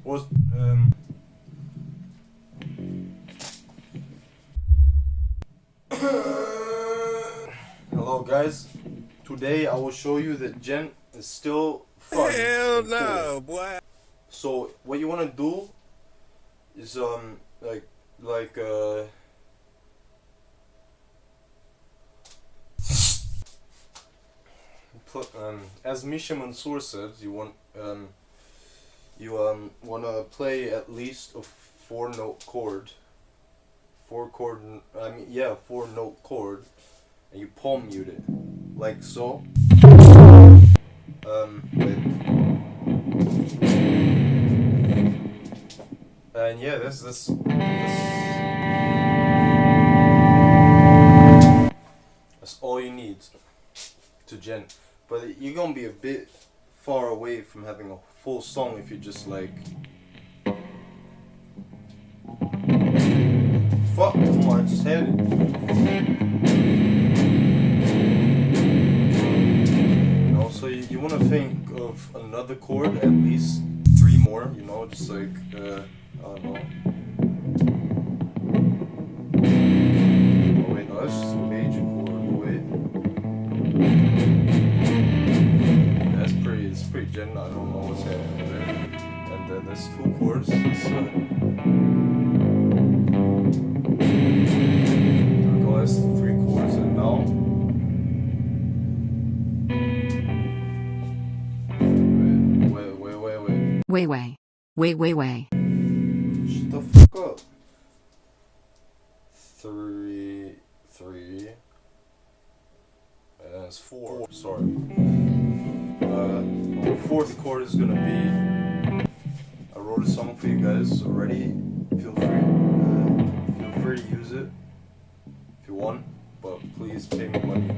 Was Hello guys. Today I will show you that Djent is still fun. Hell and cool. no, boy. So what you wanna do is like put as Misha Mansour said, you wanna play at least a 4-note chord. 4-note chord, and you palm mute it like so. And yeah, this that's all you need to Djent. But you're gonna be a bit far away from having a full song if you just like fuck, come on, I just had it. You know, so you want to think of another chord, at least 3 more, you know, just like, I don't know. Oh wait, no, that's just a major chord, wait. It's pretty Djent, I don't know what's happening there. And then there's 2 chords, that's 3 chords, and now Wait. shut the fuck up. 3 and it's 4, sorry. The 4th chord is gonna be, I wrote a song for you guys already, feel free to use it if you want, but please pay me money.